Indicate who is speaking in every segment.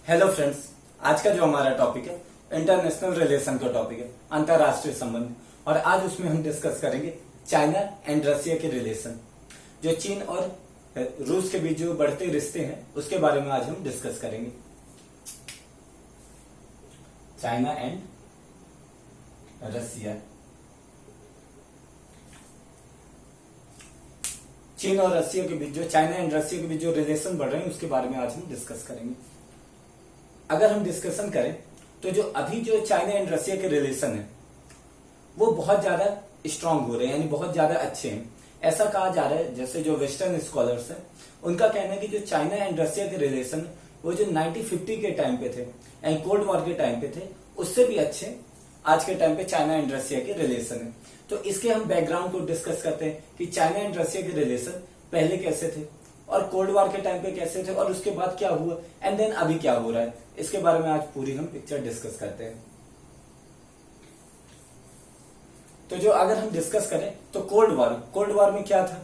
Speaker 1: Hello friends, आज का जो हमारा टॉपिक है इंटरनेशनल रिलेशन का टॉपिक है, अंतरराष्ट्रीय संबंध। और आज उसमें हम डिस्कस करेंगे चाइना एंड रशिया के रिलेशन, जो चीन और रूस के बीच जो बढ़ते रिश्ते हैं उसके बारे में आज हम डिस्कस करेंगे। चाइना एंड रशिया, चीन और रशिया के बीच जो चाइना एंड रशिया के बीच जो रिलेशन बढ़ रहे हैं उसके बारे में आज हम डिस्कस करेंगे। अगर हम डिस्कशन करें तो जो अभी जो चाइना एंड रशिया के रिलेशन है वो बहुत ज्यादा स्ट्रांग हो रहे हैं, यानी बहुत ज्यादा अच्छे हैं। ऐसा कहा जा रहा है, जैसे जो वेस्टर्न स्कॉलर्स हैं उनका कहना है कि जो चाइना एंड रशिया के रिलेशन वो जो 1950 के टाइम पे थे यानी कोल्ड वॉर के टाइम पे थे, उससे भी अच्छे आज के टाइम पे चाइना एंड रशिया के रिलेशन है। तो इसके हम बैकग्राउंड को डिस्कस करते हैं कि चाइना एंड रशिया के रिलेशन पहले कैसे थे और कोल्ड वॉर के टाइम पे कैसे थे और उसके बाद क्या हुआ एंड देन अभी क्या हो रहा है, इसके बारे में आज पूरी हम पिक्चर डिस्कस करते हैं। तो जो अगर हम डिस्कस करें तो कोल्ड वॉर में क्या था?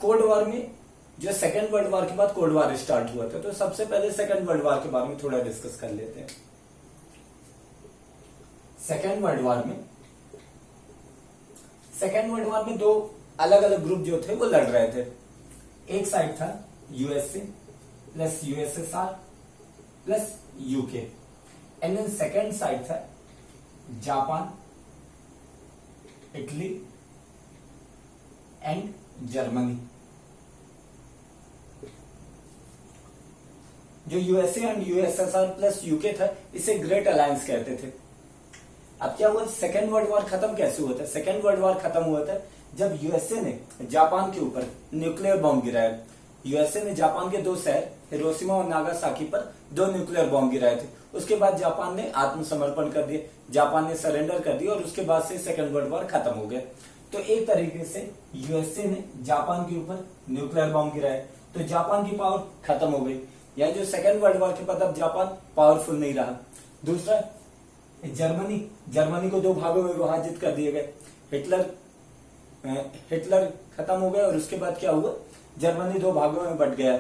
Speaker 1: कोल्ड वॉर में जो सेकेंड वर्ल्ड वॉर के बाद कोल्ड वॉर स्टार्ट हुआ था, तो सबसे पहले सेकेंड वर्ल्ड वॉर के बारे में थोड़ा डिस्कस कर लेते हैं। सेकेंड वर्ल्ड वॉर में दो अलग अलग ग्रुप जो थे वो लड़ रहे थे। एक साइड था USA plus USSR plus UK and then second side था जापान, इटली एंड जर्मनी। जो USA and USSR plus UK था इसे ग्रेट अलायंस कहते थे। अब क्या हुआ, सेकेंड वर्ल्ड वॉर खत्म कैसे हुआ था? सेकेंड वर्ल्ड वॉर खत्म हुआ था जब यूएसए ने जापान के ऊपर न्यूक्लियर बॉम्ब गिराया। यूएसए ने जापान के दो शहर हिरोशिमा और नागासाकी पर दो न्यूक्लियर बॉम्ब गिराए थे। उसके बाद जापान ने आत्मसमर्पण कर दिया, जापान ने सरेंडर कर दिया और उसके बाद से सेकेंड वर्ल्ड वॉर खत्म हो गया। तो एक तरीके से यूएसए ने जापान के ऊपर न्यूक्लियर बॉम्ब गिराए तो जापान की पावर खत्म हो गई, यानी जो सेकेंड वर्ल्ड वॉर के बाद अब जापान पावरफुल नहीं रहा। दूसरा जर्मनी को दो भागों में विभाजित कर दिए गए, हिटलर खत्म हो गया और उसके बाद क्या हुआ, जर्मनी दो भागों में बट गया।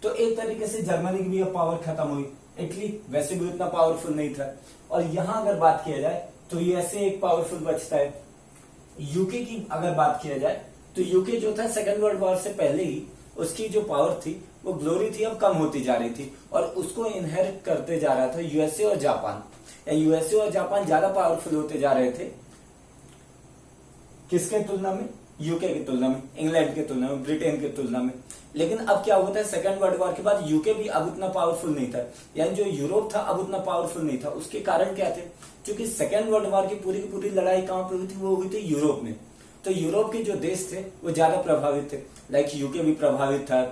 Speaker 1: तो एक तरीके से जर्मनी की भी अब पावर खत्म हुई। इटली वैसे भी उतना पावरफुल नहीं था। और यहां अगर बात किया जाए तो यूएसए एक पावरफुल बचता है। यूके की अगर बात किया जाए तो यूके जो था सेकेंड वर्ल्ड वॉर से पहले ही उसकी जो पावर थी वो ग्लोरी थी, अब कम होती जा रही थी और उसको इनहेरिट करते जा रहा था यूएसए और जापान। यूएसए और जापान ज्यादा पावरफुल होते जा रहे थे, किसके तुलना में? यूके की तुलना में, इंग्लैंड की तुलना में, ब्रिटेन की तुलना में। लेकिन अब क्या होता है, सेकेंड वर्ल्ड वॉर के बाद यूके भी अब उतना पावरफुल नहीं था, यानी जो यूरोप था अब उतना पावरफुल नहीं था। उसके कारण क्या थे? क्योंकि सेकेंड वर्ल्ड वॉर की पूरी लड़ाई कहां पर हुई थी? वो हुई थी यूरोप में। तो यूरोप के जो देश थे वो ज्यादा प्रभावित थे, लाइक यूके भी प्रभावित था,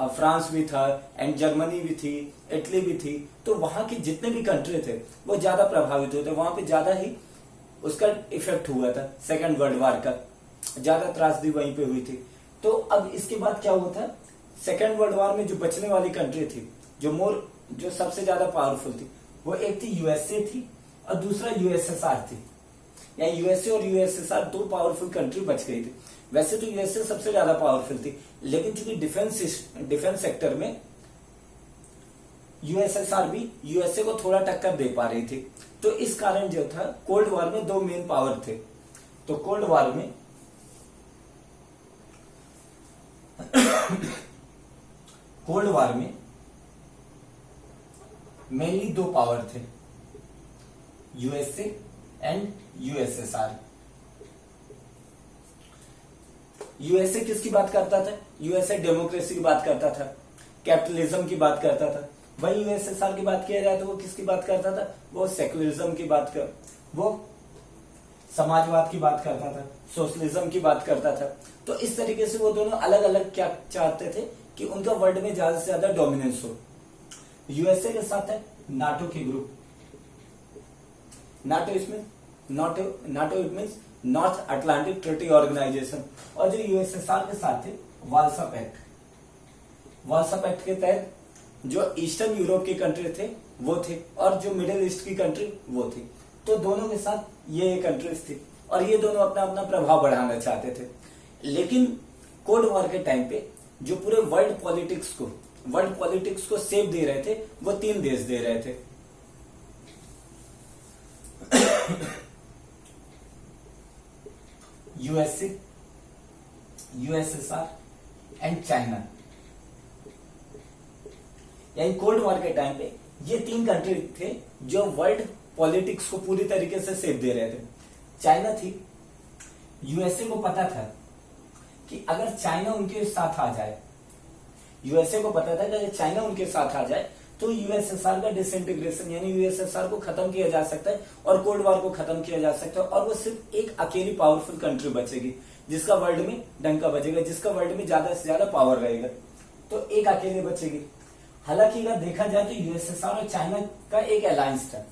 Speaker 1: फ्रांस भी था एंड जर्मनी भी थी, इटली भी थी। तो वहां के जितने भी कंट्री थे वो ज्यादा प्रभावित हुए थे, वहां पे ज्यादा ही उसका इफेक्ट हुआ था सेकेंड वर्ल्ड वॉर का, ज्यादा त्रासदी वहीं पे हुई थी। तो अब इसके बाद क्या हुआ था, सेकेंड वर्ल्ड वॉर में जो बचने वाली कंट्री थी जो सबसे ज्यादा पावरफुल थी वो एक थी यूएसए थी और दूसरा यूएसएसआर थी। यानी यूएसए और यूएसएसआर दो पावरफुल कंट्री बच गई थी। वैसे तो यूएसए सबसे ज्यादा पावरफुल थी, लेकिन चूंकि डिफेंस सेक्टर में यूएसएसआर भी यूएसए को थोड़ा टक्कर दे पा रही थी। तो इस कारण जो था कोल्ड वॉर में दो मेन पावर थे। तो कोल्ड वॉर में मेनली दो पावर थे, यूएसए एंड यूएसएसआर। यूएसए किसकी बात करता था? यूएसए डेमोक्रेसी की बात करता था, कैपिटलिज्म की बात करता था। वही यूएसएसआर की बात किया जाए तो वो किसकी बात करता था? वो सेक्युलरिज्म की वो समाजवाद की बात करता था, सोशलिज्म की बात करता था। तो इस तरीके से वो दोनों अलग अलग क्या चाहते थे कि उनका वर्ल्ड में ज्यादा से ज्यादा डोमिनेंस हो। यूएसए के साथ है नाटो की group, NATO it means North Atlantic Treaty Organization. और जो यूएसएसआर के साथ थे वार्सा पैक्ट के तहत जो ईस्टर्न यूरोप की कंट्री थे वो थे और जो मिडिल ईस्ट की कंट्री वो थी। तो दोनों के साथ ये कंट्रीज थी और ये दोनों अपना अपना प्रभाव बढ़ाना चाहते थे। लेकिन कोल्ड वॉर के टाइम पे जो पूरे वर्ल्ड पॉलिटिक्स को वर्ल्ड पॉलिटिक्स को शेप दे रहे थे वो 3 देश दे रहे थे। USA, USSR and China. यानी कोल्ड वॉर के टाइम पे ये 3 कंट्री थे जो वर्ल्ड पॉलिटिक्स को पूरी तरीके से शेप दे रहे थे। चाइना थी, यूएसए को पता था कि अगर चाइना उनके साथ आ जाए, यूएसए को पता था कि अगर चाइना उनके साथ आ जाए तो यूएसएसआर का डिसइंटीग्रेशन यानी यूएसएसआर को खत्म किया जा सकता है और कोल्ड वॉर को खत्म किया जा सकता है, और वो सिर्फ एक अकेली पावरफुल कंट्री बचेगी जिसका वर्ल्ड में डंका बजेगा, जिसका वर्ल्ड में ज्यादा से ज्यादा पावर रहेगा, तो एक अकेले बचेगी। हालांकि अगर देखा जाए तो यूएसएसआर और चाइना का एक अलायंस था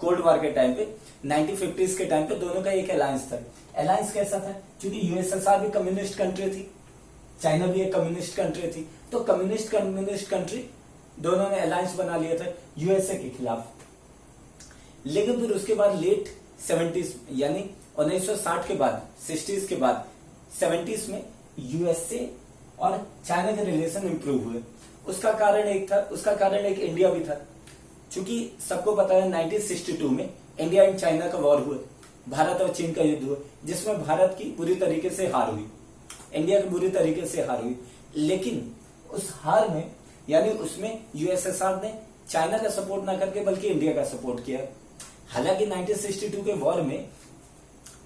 Speaker 1: कोल्ड वॉर के टाइम पे, 1950s के टाइम पे दोनों का एक अलायंस था। अलायंस कैसा था? क्योंकि यूएसएसआर भी कम्युनिस्ट कंट्री थी, चाइना भी एक कम्युनिस्ट कंट्री थी, तो कम्युनिस्ट कंट्री दोनों ने अलायंस बना लिया था यूएसए के खिलाफ। लेकिन फिर उसके बाद लेट 70s यानी 1960 के बाद, 60s के बाद 70s में यूएसए और चाइना के रिलेशन इंप्रूव हुए। उसका कारण एक इंडिया भी था। चूंकि सबको पता है 1962 में इंडिया एंड चाइना का वॉर हुआ, भारत और चीन का युद्ध हुआ, जिसमें भारत की बुरी तरीके से हार हुई, इंडिया की बुरी तरीके से हार हुई। लेकिन उस हार में यानी उसमें यूएसएसआर ने चाइना का सपोर्ट ना करके बल्कि इंडिया का सपोर्ट किया। हालांकि 1962 के वॉर में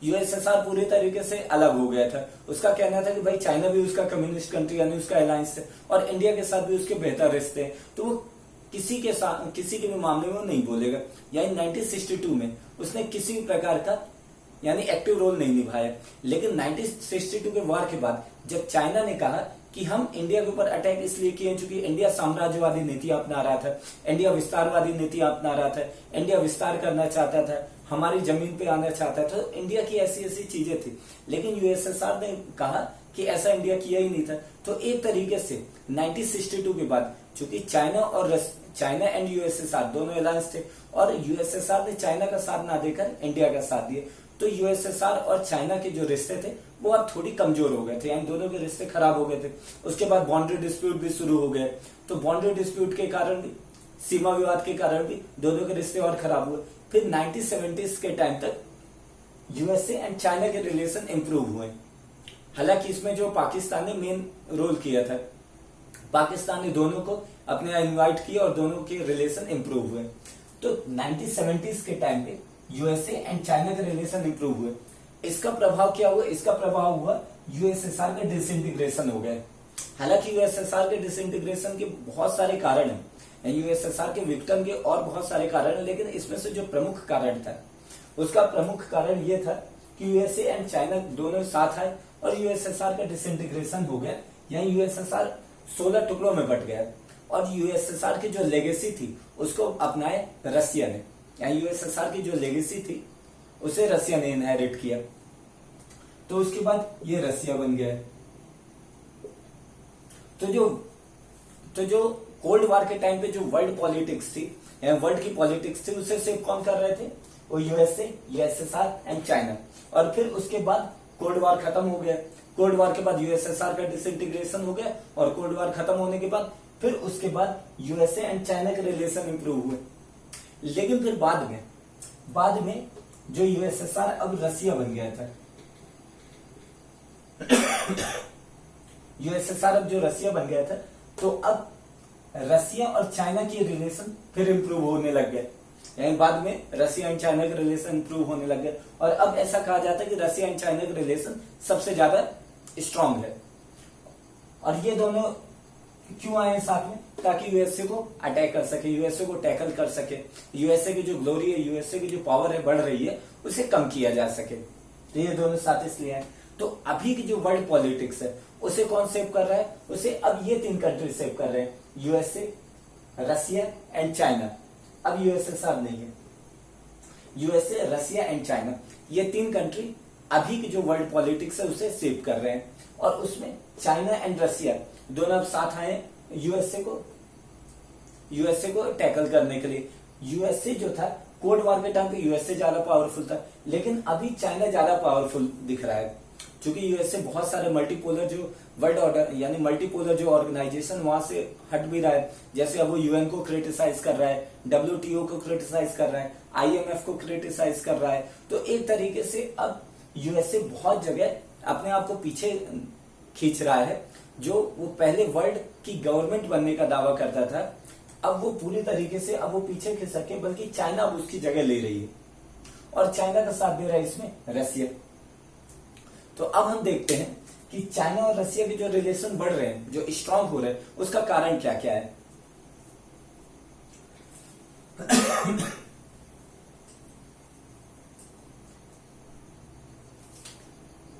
Speaker 1: यूएसएसआर पूरी तरीके से अलग हो गया था। उसका कहना था कि भाई चाइना भी उसका कम्युनिस्ट कंट्री यानी उसका अलायंस है और इंडिया के साथ भी उसके बेहतर रिश्ते हैं, तो वो किसी के भी मामले में वो नहीं बोलेगा। यानी 1962 में उसने किसी भी प्रकार का यानी एक्टिव रोल नहीं निभाया। लेकिन 1962 के वॉर के बाद जब चाइना ने कहा कि हम इंडिया के ऊपर अटैक इसलिए किए क्योंकि इंडिया साम्राज्यवादी नीति अपना रहा था, इंडिया विस्तारवादी नीति अपना रहा था, इंडिया विस्तार करना चाहता था, हमारी जमीन पे आना चाहता था, तो इंडिया की ऐसी ऐसी चीजें थी। लेकिन यूएसएसआर ने कहा कि ऐसा इंडिया किया ही नहीं था। तो एक तरीके से 1962 के बाद चूंकि चाइना एंड यूएसएसआर दोनों अलायंस थे और यूएसएसआर ने चाइना का साथ ना देकर इंडिया का साथ दिया, तो यूएसएसआर और चाइना के जो रिश्ते थे वो अब थोड़ी कमजोर हो गए थे, यानी दोनों के रिश्ते खराब हो गए थे। उसके बाद बाउंड्री डिस्प्यूट भी शुरू हो गए, तो बाउंड्री डिस्प्यूट के कारण भी, सीमा विवाद के कारण भी दोनों के रिश्ते और खराब हुए। फिर 1970s के टाइम तक यूएसए एंड चाइना के रिलेशन इंप्रूव हुए। हालांकि इसमें जो पाकिस्तान ने मेन रोल किया था, पाकिस्तान ने दोनों को अपने यहाँ इन्वाइट किया और दोनों के रिलेशन इंप्रूव हुए। तो 1970s के टाइम पे यूएसए एंड चाइना के रिलेशन इंप्रूव हुए। इसका प्रभाव क्या हुआ? इसका प्रभाव हुआ यूएसएसआर का डिसइंटीग्रेशन हो गया। हालांकि यूएसएसआर के डिसइंटीग्रेशन के बहुत सारे कारण हैं, यूएसएसआर के विघटन के और बहुत सारे कारण हैं, लेकिन इसमें से जो प्रमुख कारण था उसका प्रमुख कारण ये था कि यूएसए एंड चाइना दोनों साथ आए और यूएसएसआर का डिसइंटीग्रेशन हो गया, यानी यूएसएसआर 16 टुकड़ों में बट गया और यूएसएसआर की जो लेगेसी थी उसको अपनाए रसिया ने, यानी यूएसएसआर की जो लेगेसी थी उसे रसिया ने इनहेरिट किया। तो उसके बाद ये रसिया बन गया। तो जो कोल्ड वॉर के टाइम पे जो वर्ल्ड पॉलिटिक्स थी, वर्ल्ड की पॉलिटिक्स थी, उसे सिर्फ कौन कर रहे थे? वो यूएसए, यूएसएसआर एंड चाइना। और फिर उसके बाद कोल्ड वॉर खत्म हो गया। कोल्ड वॉर के बाद यूएसएसआर का डिसइंटीग्रेशन हो गया और कोल्ड वॉर खत्म होने के बाद फिर उसके बाद यूएसए एंड चाइना के रिलेशन इंप्रूव हुए। लेकिन फिर बाद में जो यूएसएसआर अब रसिया बन गया था, यूएसएसआर अब जो रसिया बन गया था, तो अब रसिया और चाइना की रिलेशन फिर इंप्रूव होने लग गए। यानी बाद में रसिया एंड चाइना के रिलेशन इंप्रूव होने लग गए और अब ऐसा कहा जाता है कि रसिया एंड चाइना के रिलेशन सबसे ज्यादा स्ट्रांग है। और ये दोनों क्यों आए साथ में? ताकि यूएसए को अटैक कर सके, यूएसए को टैकल कर सके, यूएसए की जो ग्लोरी है, यूएसए की जो पावर है बढ़ रही है, उसे कम किया जा सके। तो ये दोनों साथ इसलिए हैं। तो अभी की जो वर्ल्ड पॉलिटिक्स है उसे कौन सेव कर रहा है? उसे अब ये 3 कंट्री सेव कर रहे हैं, यूएसए, रसिया एंड चाइना। अब यूएसएसआर नहीं है, यूएसए, रसिया एंड चाइना, ये 3 कंट्री अभी की जो वर्ल्ड पॉलिटिक्स है उसे सेव कर रहे हैं। और उसमें चाइना एंड रसिया दोनों अब साथ आए यूएसए को टैकल करने के लिए। यूएसए जो था कोल्ड वॉर के टाइम पे यूएसए ज्यादा पावरफुल था, लेकिन अभी चाइना ज्यादा पावरफुल दिख रहा है। क्योंकि यूएसए बहुत सारे मल्टीपोलर जो वर्ल्ड ऑर्डर यानी मल्टीपोलर जो ऑर्गेनाइजेशन वहां से हट भी रहा है, जैसे अब वो यूएन को क्रिटिसाइज कर रहा है, डब्ल्यूटीओ को क्रिटिसाइज कर रहा है, आईएमएफ को क्रिटिसाइज कर रहा है। तो एक तरीके से अब यूएसए बहुत जगह अपने आप को पीछे खींच रहा है। जो वो पहले वर्ल्ड की गवर्नमेंट बनने का दावा करता था, अब वो पूरी तरीके से अब वो पीछे खिसक सके, बल्कि चाइना अब उसकी जगह ले रही है और चाइना का साथ दे रहा है इसमें रसिया। तो अब हम देखते हैं कि चाइना और रसिया के जो रिलेशन बढ़ रहे हैं, जो स्ट्रांग हो रहे हैं, उसका कारण क्या क्या है।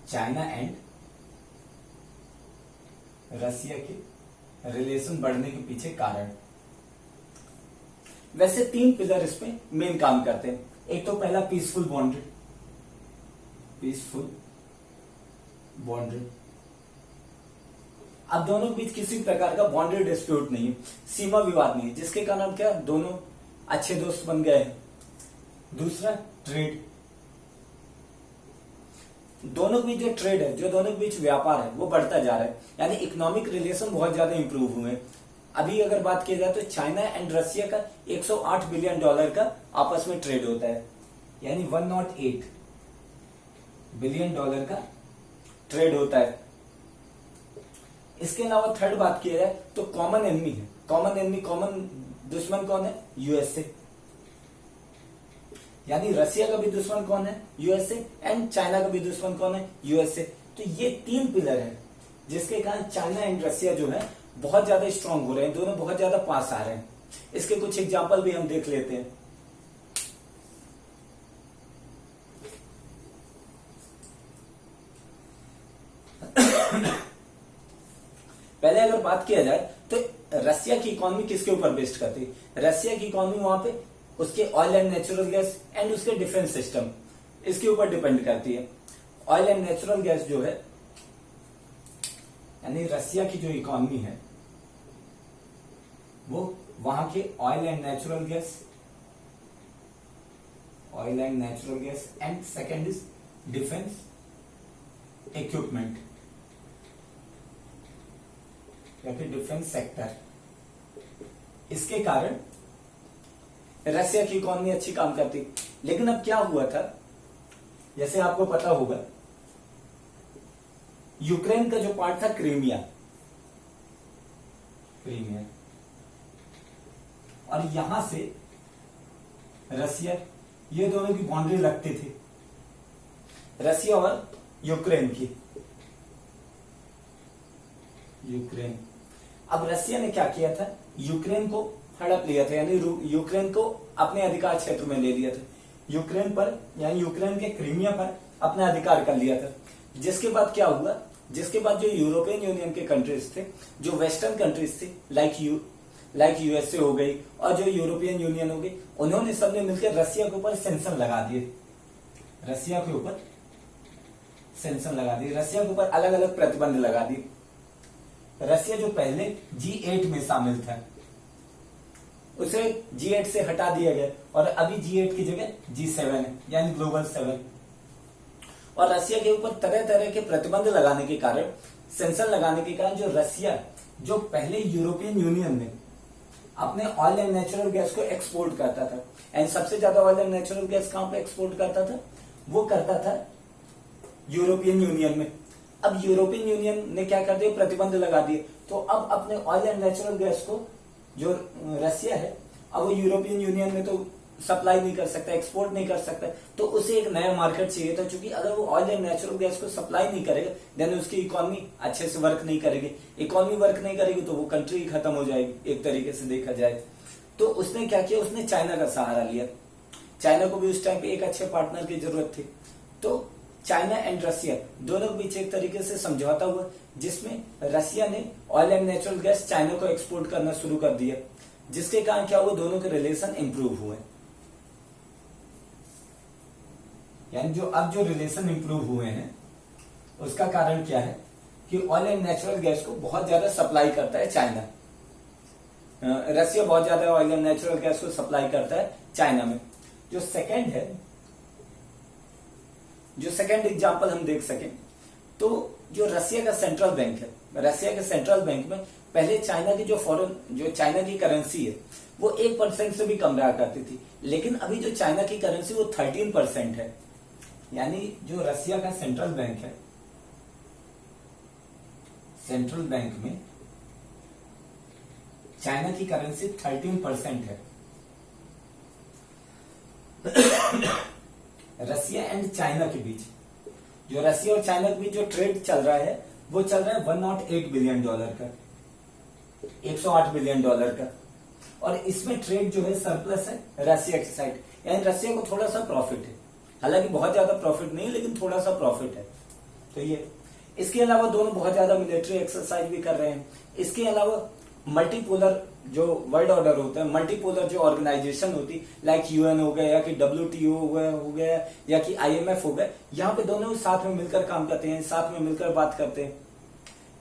Speaker 1: चाइना एंड रसिया के रिलेशन बढ़ने के पीछे कारण, वैसे 3 पिलर इसमें मेन काम करते हैं। एक तो पहला पीसफुल बाउंड्री, पीसफुल बाउंड्री। अब दोनों के बीच किसी प्रकार का बाउंड्री डिस्प्यूट नहीं है, सीमा विवाद नहीं है, जिसके कारण क्या दोनों अच्छे दोस्त बन गए हैं। दूसरा ट्रेड, दोनों के बीच जो ट्रेड है, जो दोनों के बीच व्यापार है, वो बढ़ता जा रहा है, यानी इकोनॉमिक रिलेशन बहुत ज्यादा इंप्रूव हुए हैं। अभी अगर बात की जाए तो चाइना एंड रसिया का 108 बिलियन डॉलर का आपस में ट्रेड होता है, यानी 108 बिलियन डॉलर का ट्रेड होता है। इसके अलावा थर्ड बात की जाए तो कॉमन एनिमी है, कॉमन एनिमी, कॉमन दुश्मन कौन है? यूएसए। यानी रसिया का भी दुश्मन कौन है? यूएसए, एंड चाइना का भी दुश्मन कौन है? यूएसए। तो ये 3 पिलर है जिसके कारण चाइना एंड रसिया जो है बहुत ज्यादा स्ट्रांग हो रहे हैं, दोनों बहुत ज्यादा पास आ रहे हैं। इसके कुछ एग्जाम्पल भी हम देख लेते हैं। पहले अगर बात किया जाए तो रसिया की इकोनॉमी किसके ऊपर बेस्ड करती है? रसिया की इकोनॉमी वहां पे उसके oil and natural gas and उसके डिफेंस सिस्टम, इसके ऊपर डिपेंड करती है। ऑयल एंड नेचुरल गैस जो है, यानी रसिया की जो इकोनॉमी है वो वहां के oil and natural gas, oil and natural gas, and second is defence equipment या फिर डिफेंस सेक्टर। इसके कारण रसिया की इकोनॉमी अच्छी काम करती। लेकिन अब क्या हुआ था, जैसे आपको पता होगा, यूक्रेन का जो पार्ट था क्रीमिया, क्रीमिया, और यहां से रसिया, ये दोनों की बाउंड्री लगती थी, रसिया और यूक्रेन की, यूक्रेन। अब रसिया ने क्या किया था, यूक्रेन को हड़प लिया था, यानी यूक्रेन को अपने अधिकार क्षेत्र में ले लिया था, यूक्रेन पर यानी यूक्रेन के क्रीमिया पर अपना अधिकार कर लिया था। जिसके बाद क्या हुआ, जिसके बाद जो यूरोपियन यूनियन के कंट्रीज थे, जो वेस्टर्न कंट्रीज थे, लाइक यूएसए हो गई और जो यूरोपियन यूनियन हो गई, उन्होंने सबने मिलकर रसिया के ऊपर सेंक्शन लगा दिए, रसिया के ऊपर सेंक्शन लगा दिए, रसिया के ऊपर अलग अलग प्रतिबंध लगा दिए। रसिया जो पहले G8 में शामिल था, उसे G8 से हटा दिया गया और अभी G8 की जगह G7 है, यानी ग्लोबल 7। और रसिया के ऊपर तरह तरह के प्रतिबंध लगाने के कारण, सेंक्शन लगाने के कारण, जो रसिया जो पहले यूरोपियन यूनियन में अपने ऑयल एंड नेचुरल गैस को एक्सपोर्ट करता था, एंड सबसे ज्यादा ऑयल एंड नेचुरल गैस कहां पे एक्सपोर्ट करता था, वो करता था यूरोपियन यूनियन में। अब यूरोपियन यूनियन ने क्या कर दिया, प्रतिबंध लगा दिए, तो अब अपने ऑयल एंड नेचुरल गैस को जो रसिया है, अब वो यूरोपियन यूनियन में तो सप्लाई नहीं कर सकता, एक्सपोर्ट नहीं कर सकता, तो उसे एक नया मार्केट चाहिए था। क्योंकि अगर वो ऑयल एंड नेचुरल गैस को सप्लाई नहीं करेगा, देन उसकी इकोनॉमी अच्छे से वर्क नहीं करेगी, इकोनॉमी वर्क नहीं करेगी तो वो कंट्री ही खत्म हो जाएगी, एक तरीके से देखा जाए। तो उसने क्या किया, उसने चाइना का सहारा लिया। चाइना को भी उस टाइम पे एक अच्छे पार्टनर की जरूरत थी, तो चाइना एंड रसिया दोनों के बीच एक तरीके से समझौता हुआ, जिसमें रसिया ने oil and natural gas China को एक्सपोर्ट करना शुरू कर दिया, जिसके कारण क्या हुआ, दोनों के रिलेशन इंप्रूव हुए। यानी जो अब जो रिलेशन इंप्रूव हुए हैं उसका कारण क्या है कि ऑयल एंड नेचुरल गैस को बहुत ज्यादा सप्लाई करता है चाइना, रसिया बहुत ज्यादा ऑयल एंड नेचुरल गैस को सप्लाई करता है चाइना में। जो सेकंड है, जो सेकंड एग्जांपल हम देख सकें, तो जो रसिया का सेंट्रल बैंक है, रसिया के सेंट्रल बैंक में पहले चाइना की जो चाइना की करेंसी है वो 1% से भी कम रहा करती थी, लेकिन अभी जो चाइना की करेंसी वो 13% है। यानी जो रसिया का सेंट्रल बैंक है, सेंट्रल बैंक में चाइना की करेंसी 13% है। रसिया एंड चाइना के बीच, जो रसिया और चाइना के बीच जो ट्रेड चल रहा है वो चल रहा है $108 बिलियन का, $108 बिलियन का। और इसमें ट्रेड जो है सरप्लस है रसिया की साइड, यानी रसिया को थोड़ा सा प्रॉफिट है, हालांकि बहुत ज्यादा प्रॉफिट नहीं लेकिन थोड़ा सा प्रॉफिट है। तो ये, इसके अलावा दोनों बहुत ज्यादा मिलिट्री एक्सरसाइज भी कर रहे हैं। इसके अलावा मल्टीपोलर जो वर्ल्ड ऑर्डर होता है, मल्टीपोलर जो ऑर्गेनाइजेशन होती लाइक यूएन हो गया या कि WTO हो गया या कि IMF हो गया, यहाँ पे दोनों साथ में मिलकर काम करते हैं, साथ में मिलकर बात करते हैं।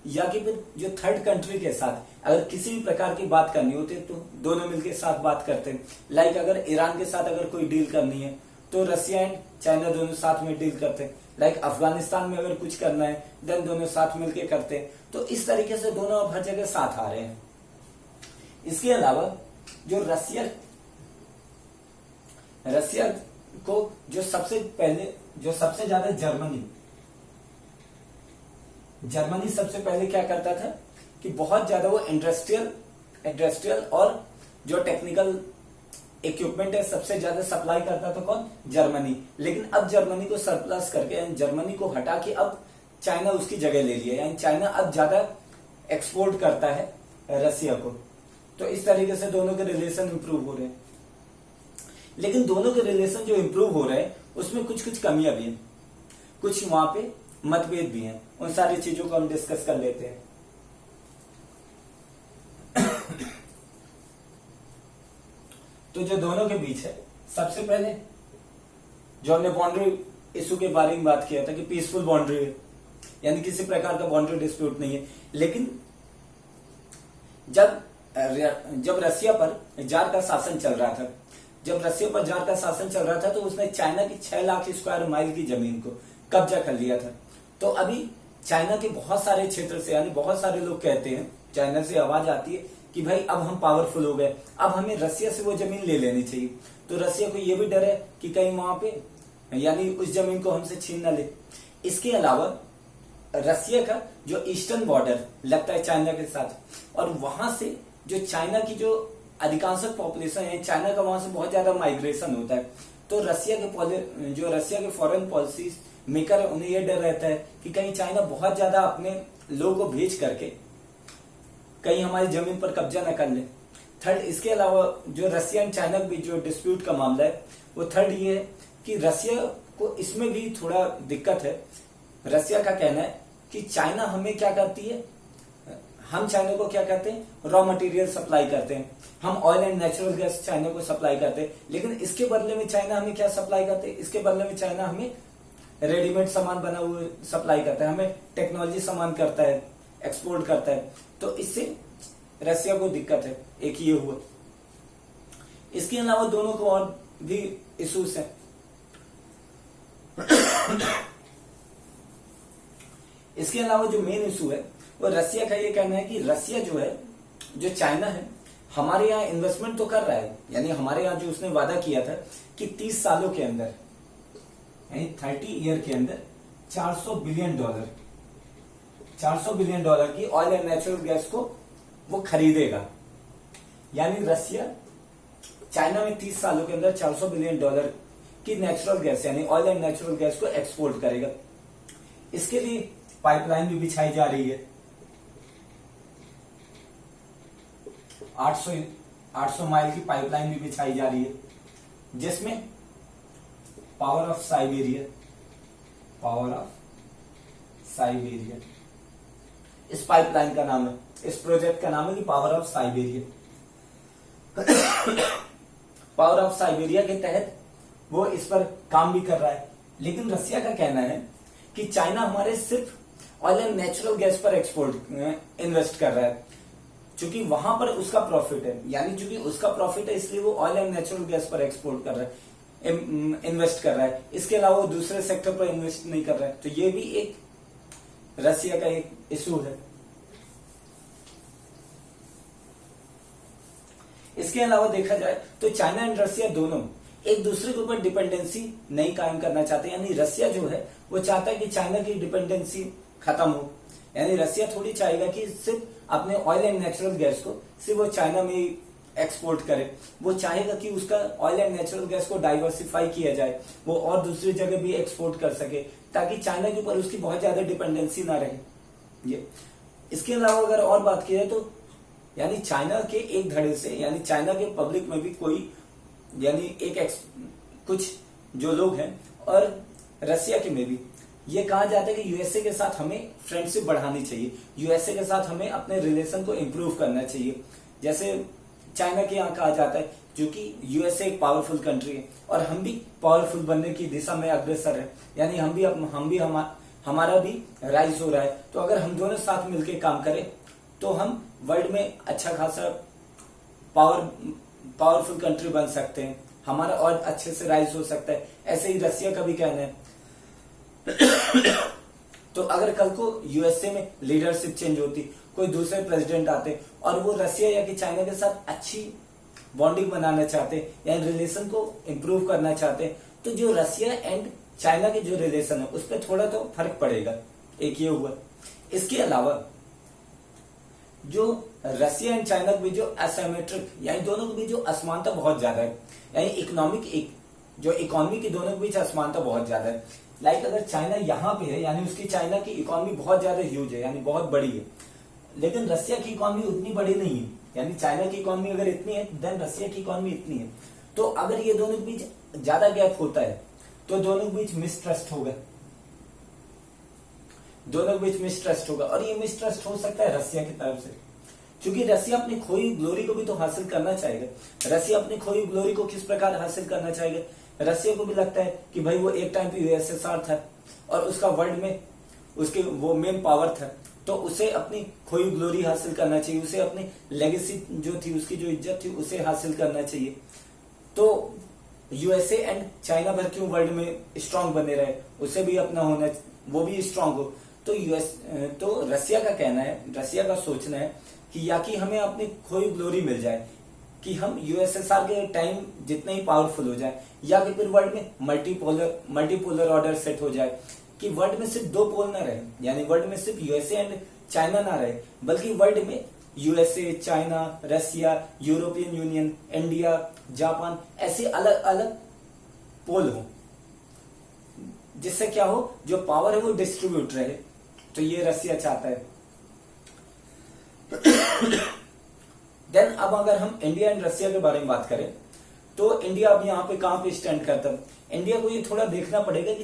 Speaker 1: या कि फिर जो थर्ड कंट्री के साथ अगर किसी भी प्रकार की बात करनी होती है तो दोनों मिलकर साथ बात करते हैं। लाइक अगर ईरान के साथ अगर कोई डील करनी है तो रसिया एंड चाइना दोनों साथ में डील करते हैं। लाइक अफगानिस्तान में अगर कुछ करना है देन दोनों साथ मिलकर करते हैं। तो इस तरीके से दोनों अब हर जगह साथ आ रहे हैं। इसके अलावा जो रसिया को जो सबसे ज्यादा जर्मनी सबसे पहले क्या करता था कि बहुत ज्यादा वो इंडस्ट्रियल और जो टेक्निकल इक्विपमेंट है सबसे ज्यादा सप्लाई करता था कौन? जर्मनी। लेकिन अब जर्मनी को सरप्लस करके, यानी जर्मनी को हटा के अब चाइना उसकी जगह ले लिया, यानी चाइना अब ज्यादा एक्सपोर्ट करता है रसिया को। तो इस तरीके से दोनों के रिलेशन इंप्रूव हो रहे हैं। लेकिन दोनों के रिलेशन जो इंप्रूव हो रहे हैं उसमें कुछ कुछ कमियां भी हैं, कुछ वहां पे मतभेद भी हैं। उन सारी चीजों को हम डिस्कस कर लेते हैं। तो जो दोनों के बीच है, सबसे पहले जो हमने बाउंड्री इशू के बारे में बात किया था कि पीसफुल बाउंड्री है, यानी किसी प्रकार का बाउंड्री डिस्प्यूट नहीं है। लेकिन जब रसिया पर जार का शासन चल रहा था, तो उसने चाइना की 6 लाख स्क्वायर माइल की जमीन को कब्जा कर लिया था। तो अभी चाइना के बहुत सारे क्षेत्र से, यानी बहुत सारे लोग कहते हैं, चाइना से आवाज आती है कि भाई अब हम पावरफुल हो गए, अब हमें रसिया से वो जमीन ले लेनी चाहिए। तो रसिया को ये भी डर है कि कहीं वहां पे यानी उस जमीन को हमसे छीन न ले। इसके अलावा रसिया का जो ईस्टर्न बॉर्डर लगता है चाइना के साथ, और वहां से जो चाइना की जो अधिकांश पॉपुलेशन है, चाइना का वहां से बहुत ज्यादा माइग्रेशन होता है। तो रसिया के फॉरेन पॉलिसी मेकर है, उन्हें यह डर रहता है कि कहीं चाइना बहुत ज्यादा अपने लोगों को भेज करके कहीं हमारी जमीन पर कब्जा न कर ले। थर्ड, इसके अलावा जो रसिया एंड चाइना के बीच जो डिस्प्यूट का मामला है वो थर्ड ये है कि रसिया को इसमें भी थोड़ा दिक्कत है। रसिया का कहना है कि चाइना हमें क्या करती है, हम चाइना को क्या करते हैं, रॉ मटेरियल सप्लाई करते हैं। हम oil and natural gas China को सप्लाई करते हैं, लेकिन इसके बदले में चाइना हमें क्या सप्लाई करते हैं, इसके बदले में चाइना हमें रेडीमेड सामान बना हुआ सप्लाई करता है, हमें टेक्नोलॉजी सामान करता है, एक्सपोर्ट करता है। तो इससे रसिया को दिक्कत है, एक ये हुआ। इसके अलावा दोनों को और भी इश्यूज है। इसके अलावा जो मेन इशू है वो रसिया का ये कहना है कि रसिया जो है, जो चाइना है, हमारे यहाँ इन्वेस्टमेंट तो कर रहा है, यानी हमारे यहाँ जो उसने वादा किया था कि 30 सालों के अंदर, यानी 30 ईयर के अंदर $400 बिलियन की ऑयल एंड नेचुरल गैस को वो खरीदेगा। यानी रसिया चाइना में 30 सालों के अंदर $400 बिलियन की नेचुरल गैस, यानी ऑयल एंड नेचुरल गैस को एक्सपोर्ट करेगा। इसके लिए पाइपलाइन भी बिछाई जा रही है। 800 माइल की पाइपलाइन भी बिछाई जा रही है, जिसमें पावर ऑफ साइबेरिया, इस पाइपलाइन का नाम है, इस प्रोजेक्ट का नाम है कि power of Siberia. Power of Siberia के तहत वो इस पर काम भी कर रहा है। लेकिन रसिया का कहना है कि चाइना हमारे सिर्फ ऑयल एंड नेचुरल गैस पर इन्वेस्ट कर रहा है, चूंकि वहां पर उसका प्रॉफिट है, यानी चूंकि उसका प्रॉफिट है इसलिए वो ऑयल एंड नेचुरल गैस पर एक्सपोर्ट कर रहा है, इन्वेस्ट कर रहा है। इसके अलावा वो दूसरे सेक्टर पर इन्वेस्ट नहीं कर रहा है। तो ये भी एक रसिया का एक इशू है। इसके अलावा देखा जाए तो चाइना एंड रसिया दोनों एक दूसरे के ऊपर डिपेंडेंसी नहीं कायम करना चाहते, यानी रसिया जो है वो चाहता है कि चाइना की डिपेंडेंसी खत्म हो, यानी रसिया थोड़ी चाहेगा कि सिर्फ अपने ऑयल एंड नेचुरल गैस को सिर्फ वो चाइना में ही एक्सपोर्ट करे, वो चाहेगा कि उसका ऑयल एंड नेचुरल गैस को डाइवर्सिफाई किया जाए, वो और दूसरी जगह भी एक्सपोर्ट कर सके ताकि चाइना के ऊपर उसकी बहुत ज्यादा डिपेंडेंसी ना रहे। ये इसके अलावा अगर और बात की जाए तो यानी चाइना के एक धड़े से, यानी चाइना के पब्लिक में भी कोई यानी कुछ जो लोग हैं और रसिया के में भी ये कहा जाता है कि यूएसए के साथ हमें फ्रेंडशिप बढ़ानी चाहिए, यूएसए के साथ हमें अपने रिलेशन को इम्प्रूव करना चाहिए। जैसे चाइना के यहाँ कहा जाता है क्योंकि यूएसए एक पावरफुल कंट्री है और हम भी पावरफुल बनने की दिशा में अग्रसर है, यानी हमारा भी राइज हो रहा है, तो अगर हम दोनों साथ मिलकर काम करें तो हम वर्ल्ड में अच्छा खासा पावरफुल कंट्री बन सकते हैं, हमारा और अच्छे से राइज हो सकता है। ऐसे ही रसिया का भी कहना है। तो अगर कल को यूएसए में लीडरशिप चेंज होती, कोई दूसरे प्रेसिडेंट आते और वो रसिया या कि चाइना के साथ अच्छी बॉन्डिंग बनाना चाहते या रिलेशन को इम्प्रूव करना चाहते, तो जो रसिया एंड चाइना के जो रिलेशन है उस पर थोड़ा तो फर्क पड़ेगा। एक ये हुआ। इसके अलावा जो रसिया एंड चाइना के बीच जो असिमेट्रिक यानी दोनों के बीच जो असमानता बहुत ज्यादा है, यानी इकोनॉमी की दोनों के बीच असमानता बहुत ज्यादा है। लाइक अगर चाइना यहाँ पे है यानी उसकी चाइना की इकोनॉमी बहुत ज्यादा ह्यूज है यानी बहुत बड़ी है, लेकिन रसिया की इकोनॉमी उतनी बड़ी नहीं है, यानी चाइना की इकोनॉमी अगर इतनी है देन रसिया की इकोनॉमी इतनी है। तो अगर ये दोनों के बीच ज्यादा गैप होता है तो दोनों के बीच मिसट्रस्ट होगा, और ये मिसट्रस्ट हो सकता है रसिया की तरफ से, क्योंकि रसिया अपनी खोई ग्लोरी को भी तो हासिल करना चाहेगा। रसिया अपनी खोई ग्लोरी को किस प्रकार हासिल करना चाहेगा? रसिया को भी लगता है कि भाई वो एक टाइम पे यूएसएसआर था और उसका वर्ल्ड में उसके वो मेन पावर था, तो उसे अपनी खोई ग्लोरी हासिल करना चाहिए, उसे अपनी लेगेसी जो थी, उसकी जो इज्जत थी उसे हासिल करना चाहिए। तो यूएसए एंड चाइना भर क्यों वर्ल्ड में स्ट्रांग बने रहे, उसे भी अपना होना, वो भी स्ट्रांग हो। तो रसिया का कहना है, रसिया का सोचना है कि या कि हमें अपनी खोई ग्लोरी मिल जाए, कि हम यूएसएसआर के टाइम जितने ही पावरफुल हो जाए, या कि फिर वर्ल्ड में मल्टीपोलर ऑर्डर सेट हो जाए कि वर्ल्ड में सिर्फ दो पोल ना रहे, यानी वर्ल्ड में सिर्फ यूएसए एंड चाइना ना रहे, बल्कि वर्ल्ड में यूएसए, चाइना, रसिया, यूरोपियन यूनियन, इंडिया, जापान, ऐसे अलग अलग पोल हो, जिससे क्या हो, जो पावर है वो डिस्ट्रीब्यूट रहे। तो ये रसिया चाहता है। देन अब अगर हम इंडिया एंड रसिया के बारे में बात करें तो इंडिया अब यहाँ पे कहां पे स्टैंड करता है? इंडिया को ये थोड़ा देखना पड़ेगा कि